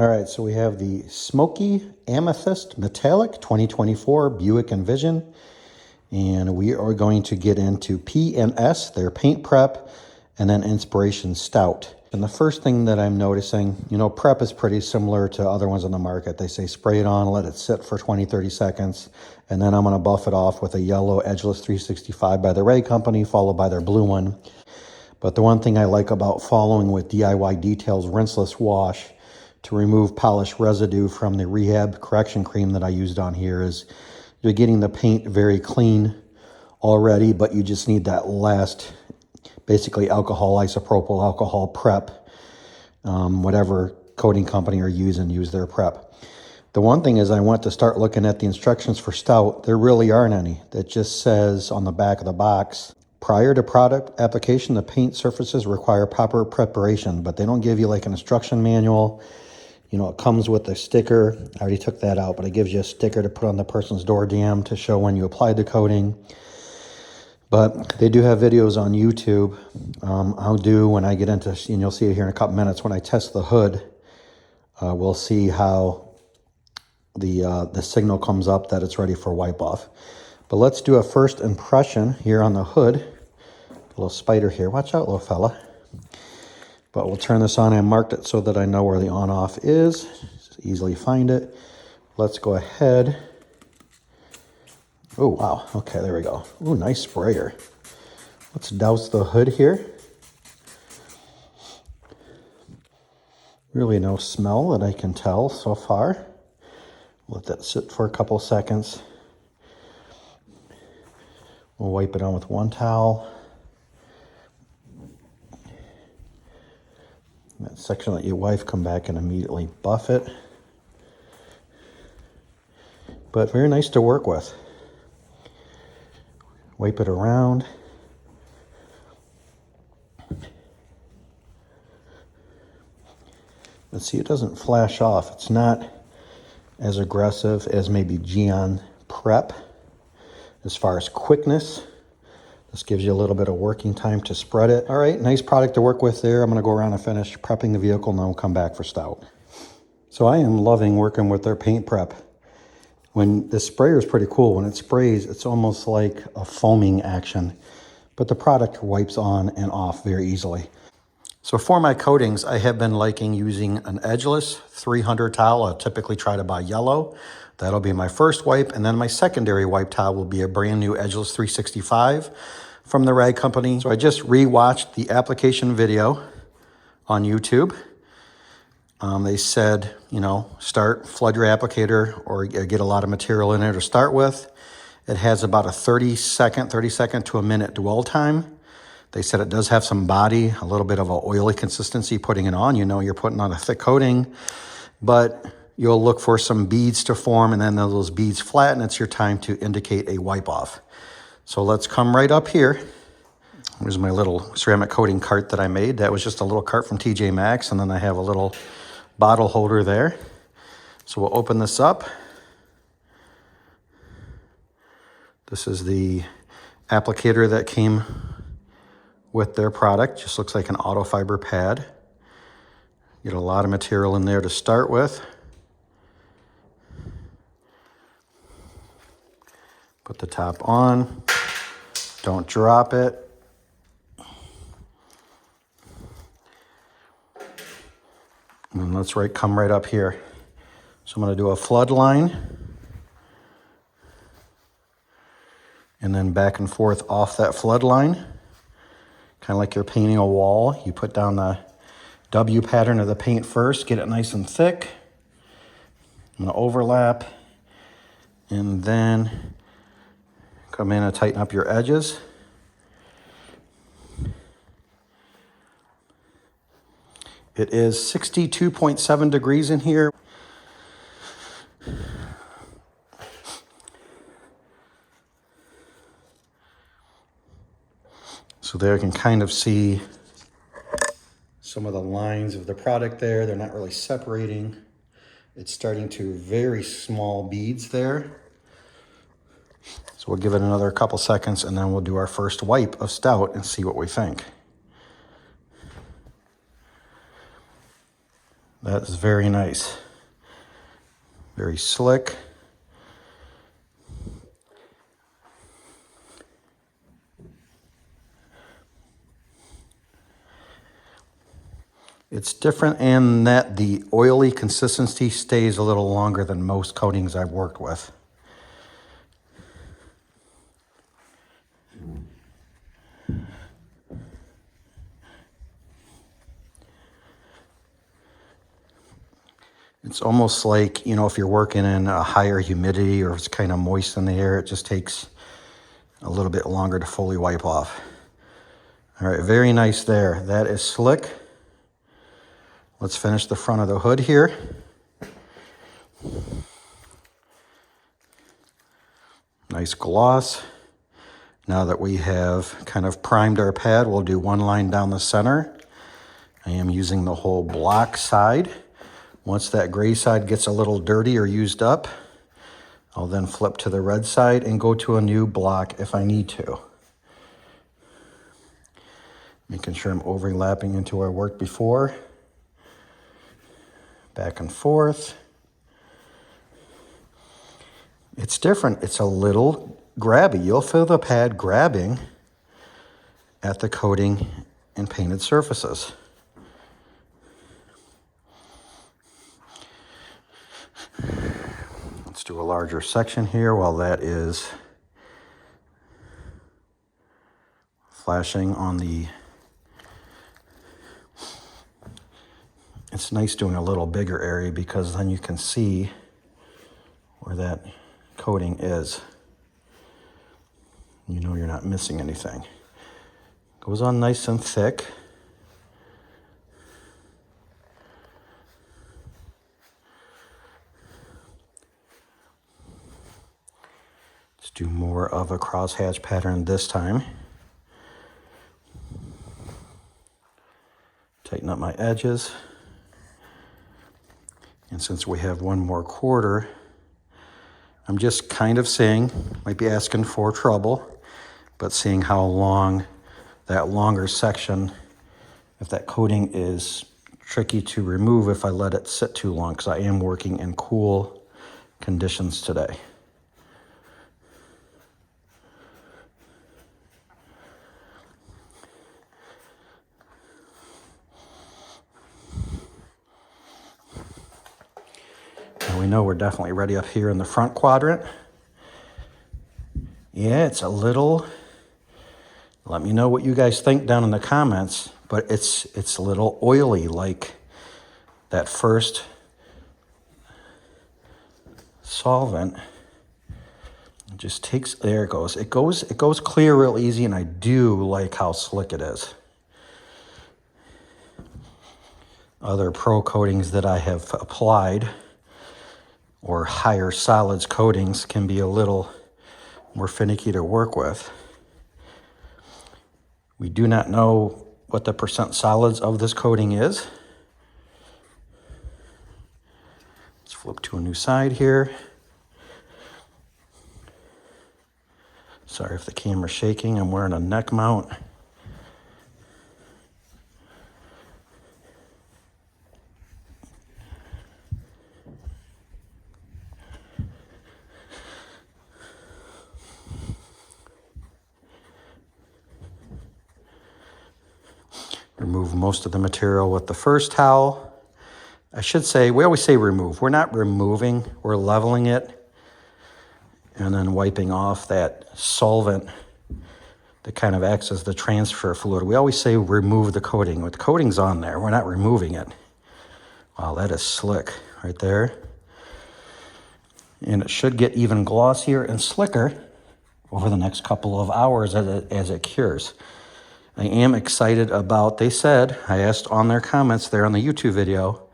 All right, so we have the Smoky Amethyst Metallic 2024 Buick Envision. And we are going to get into P&S, their paint prep, and then Inspiration Stout. And the first thing that I'm noticing, you know, prep is pretty similar to other ones on the market. They say spray it on, let it sit for 20, 30 seconds, and then I'm gonna buff it off with a yellow Edgeless 365 by the Ray Company, followed by their blue one. But the one thing I like about following with DIY Details rinseless wash to remove polish residue from the rehab correction cream that I used on here is you're getting the paint very clean already, but you just need that last, basically alcohol, isopropyl alcohol prep, whatever coating company you're using, use their prep. The one thing is I went to start looking at the instructions for Stout. There really aren't any. That just says on the back of the box, prior to product application, the paint surfaces require proper preparation, but they don't give you like an instruction manual. You know, it comes with a sticker. I already took that out, but it gives you a sticker to put on the person's door jamb to show when you applied the coating. But they do have videos on YouTube. I'll do when I get into, and you'll see it here in a couple minutes, when I test the hood, we'll see how the signal comes up that it's ready for wipe off. But let's do a first impression here on the hood. A little spider here. Watch out, little fella. But we'll turn this on. I marked it so that I know where the on-off is. Just easily find it. Let's go ahead. Oh, wow. Okay, there we go. Ooh, nice sprayer. Let's douse the hood here. Really no smell that I can tell so far. Let that sit for a couple seconds. We'll wipe it on with one towel. That section, let your wife come back and immediately buff it. But very nice to work with. Wipe it around. Let's see, it doesn't flash off. It's not as aggressive as maybe Geon Prep as far as quickness. This gives you a little bit of working time to spread it. All right, nice product to work with there. I'm gonna go around and finish prepping the vehicle and then we'll come back for Stout. So I am loving working with their paint prep. When the sprayer is pretty cool. When it sprays, it's almost like a foaming action, but the product wipes on and off very easily. So for my coatings, I have been liking using an Edgeless 300 towel. I typically try to buy yellow. That'll be my first wipe, and then my secondary wipe towel will be a brand new Edgeless 365 from the Rag Company. So I just rewatched the application video on YouTube. They said, you know, flood your applicator or get a lot of material in there to start with. It has about a 30 second to a minute dwell time. They said it does have some body, a little bit of an oily consistency putting it on. You know you're putting on a thick coating, but you'll look for some beads to form, and then those beads flatten. It's your time to indicate a wipe off. So let's come right up here. Here's my little ceramic coating cart that I made. That was just a little cart from TJ Maxx, and then I have a little bottle holder there. So we'll open this up. This is the applicator that came with their product. Just looks like an auto fiber pad. Get a lot of material in there to start with. Put the top on. Don't drop it. And let's come right up here. So I'm going to do a flood line. And then back and forth off that flood line. Kind of like you're painting a wall. You put down the W pattern of the paint first, get it nice and thick. I'm going to overlap. And then come in and tighten up your edges. It is 62.7 degrees in here. So there you can kind of see some of the lines of the product there. They're not really separating. It's starting to very small beads there. So we'll give it another couple seconds and then we'll do our first wipe of Stout and see what we think. That is very nice. Very slick. It's different in that the oily consistency stays a little longer than most coatings I've worked with. It's almost like, you know, if you're working in a higher humidity or it's kind of moist in the air, it just takes a little bit longer to fully wipe off. All right, very nice there. That is slick. Let's finish the front of the hood here. Nice gloss. Now that we have kind of primed our pad, we'll do one line down the center. I am using the whole block side. Once that gray side gets a little dirty or used up, I'll then flip to the red side and go to a new block if I need to. Making sure I'm overlapping into where I worked before. Back and forth. It's different. It's a little grabby. You'll feel the pad grabbing at the coating and painted surfaces. Let's do a larger section here while that is flashing on the... It's nice doing a little bigger area because then you can see where that coating is. You know you're not missing anything. Goes on nice and thick. Let's do more of a crosshatch pattern this time. Tighten up my edges. And since we have one more quarter, I'm just kind of seeing, might be asking for trouble, but seeing how long that longer section, if that coating is tricky to remove if I let it sit too long, because I am working in cool conditions today. We know we're definitely ready up here in the front quadrant. Yeah, it's a little, let me know what you guys think down in the comments, but it's a little oily, like that first solvent. It just takes, there it goes. It goes clear real easy, and I do like how slick it is. Other pro coatings that I have applied, or higher solids coatings, can be a little more finicky to work with. We do not know what the percent solids of this coating is. Let's flip to a new side here. Sorry if the camera's shaking, I'm wearing a neck mount. Remove most of the material with the first towel. I should say, we always say remove. We're not removing, we're leveling it and then wiping off that solvent that kind of acts as the transfer fluid. We always say remove the coating. With the coating's on there, we're not removing it. Wow, that is slick right there. And it should get even glossier and slicker over the next couple of hours as it cures. I am excited about, they said, I asked on their comments there on the YouTube video,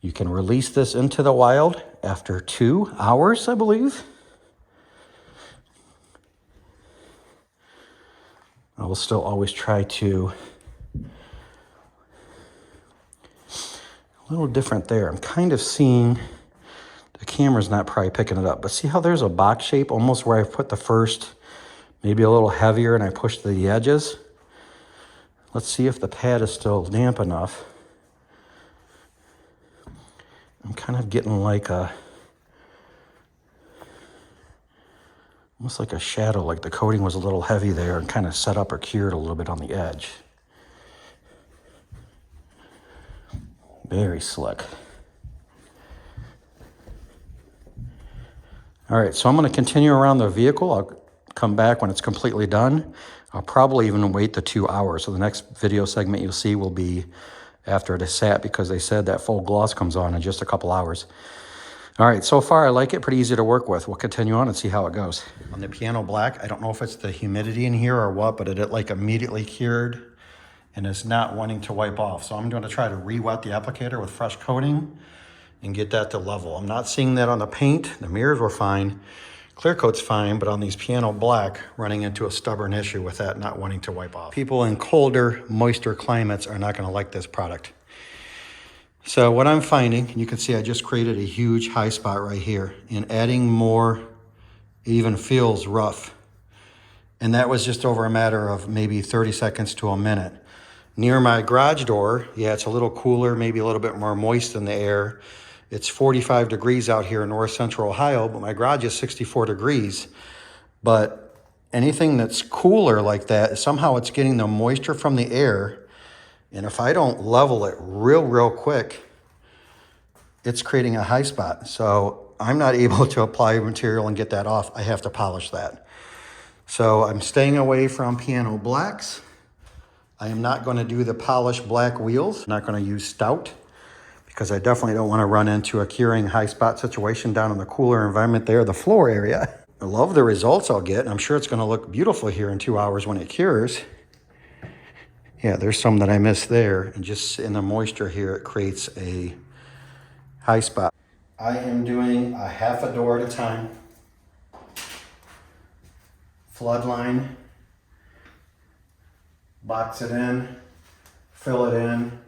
you can release this into the wild after 2 hours, I believe. I will still always try to, a little different there. I'm kind of seeing, the camera's not probably picking it up, but see how there's a box shape almost where I've put the first, maybe a little heavier, and I pushed the edges. Let's see if the pad is still damp enough. kind of getting like almost like a shadow, like the coating was a little heavy there and kind of set up or cured a little bit on the edge. Very slick. All right, so I'm going to continue around the vehicle. I'll come back when it's completely done. I'll probably even wait the 2 hours. So the next video segment you'll see will be after it has sat, because they said that full gloss comes on in just a couple hours. All right, so far I like it, pretty easy to work with. We'll continue on and see how it goes. On the piano black, I don't know if it's the humidity in here or what, but it like immediately cured and is not wanting to wipe off. So I'm going to try to re-wet the applicator with fresh coating and get that to level. I'm not seeing that on the paint. The mirrors were fine. Clear coat's fine, but on these piano black, running into a stubborn issue with that not wanting to wipe off. People in colder, moister climates are not going to like this product. So what I'm finding, and you can see I just created a huge high spot right here, and adding more, it even feels rough. And that was just over a matter of maybe 30 seconds to a minute. Near my garage door, yeah, it's a little cooler, maybe a little bit more moist in the air. It's 45 degrees out here in north central Ohio, but my garage is 64 degrees. But anything that's cooler like that, somehow it's getting the moisture from the air. And if I don't level it real quick, it's creating a high spot. So I'm not able to apply material and get that off. I have to polish that. So I'm staying away from piano blacks. I am not going to do the polished black wheels. I'm not going to use Stout, because I definitely don't want to run into a curing high spot situation down in the cooler environment there, the floor area. I love the results I'll get. I'm sure it's going to look beautiful here in 2 hours when it cures. Yeah, there's some that I missed there, and just in the moisture here, it creates a high spot. I am doing a half a door at a time. Flood line, box it in, fill it in,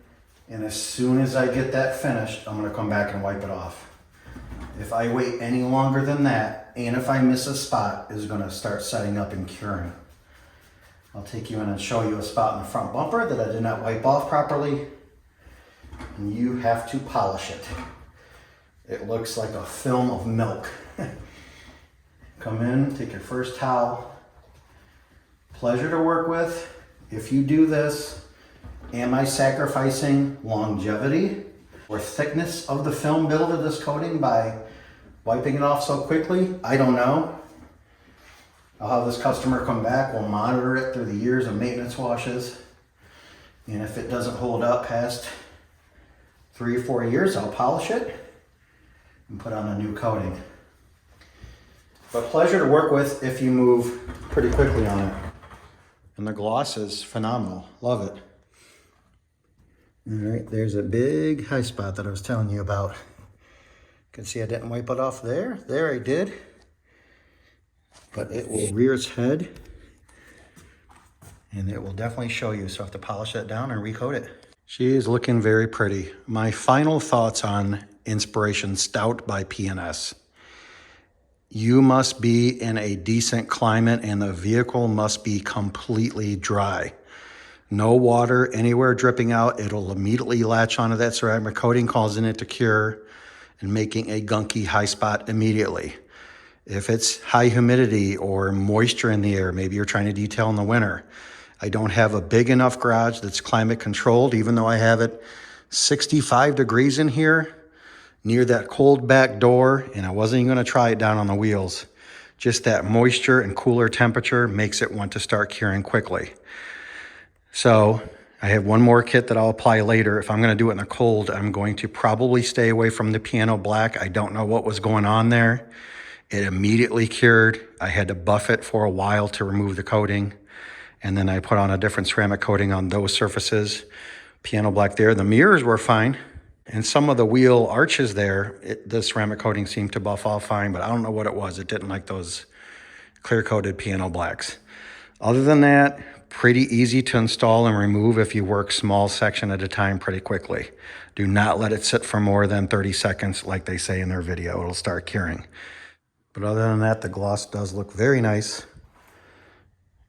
and as soon as I get that finished, I'm gonna come back and wipe it off. If I wait any longer than that, and if I miss a spot, it's gonna start setting up and curing. I'll take you in and show you a spot in the front bumper that I did not wipe off properly, and you have to polish it. It looks like a film of milk. Come in, take your first towel. Pleasure to work with. If you do this, am I sacrificing longevity or thickness of the film build of this coating by wiping it off so quickly? I don't know. I'll have this customer come back, we'll monitor it through the years of maintenance washes. And if it doesn't hold up past 3 or 4 years, I'll polish it and put on a new coating. But pleasure to work with if you move pretty quickly on it. And the gloss is phenomenal, love it. All right, there's a big high spot that I was telling you about. You can see I didn't wipe it off there. There I did. But it will rear its head, and it will definitely show you. So I have to polish that down and recoat it. She is looking very pretty. My final thoughts on Inspiration Stout by P&S. You must be in a decent climate, and the vehicle must be completely dry. No water anywhere dripping out. It'll immediately latch onto that ceramic coating, causing it to cure and making a gunky high spot immediately. If it's high humidity or moisture in the air, maybe you're trying to detail in the winter. I don't have a big enough garage that's climate controlled, even though I have it 65 degrees in here near that cold back door, and I wasn't even gonna try it down on the wheels. Just that moisture and cooler temperature makes it want to start curing quickly. So I have one more kit that I'll apply later. If I'm gonna do it in the cold, I'm going to probably stay away from the piano black. I don't know what was going on there. It immediately cured. I had to buff it for a while to remove the coating. And then I put on a different ceramic coating on those surfaces. Piano black there. The mirrors were fine. And some of the wheel arches there, the ceramic coating seemed to buff off fine, but I don't know what it was. It didn't like those clear-coated piano blacks. Other than that, pretty easy to install and remove if you work small section at a time pretty quickly. Do not let it sit for more than 30 seconds like they say in their video. It'll start curing. But other than that, the gloss does look very nice.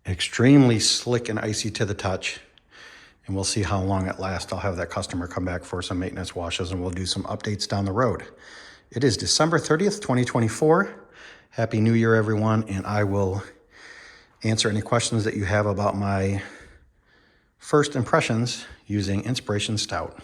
Extremely slick and icy to the touch. and we'll see how long it lasts. I'll have that customer come back for some maintenance washes, and we'll do some updates down the road. It is December 30th, 2024. Happy New Year, everyone, and I will answer any questions that you have about my first impressions using Inspiration Stout.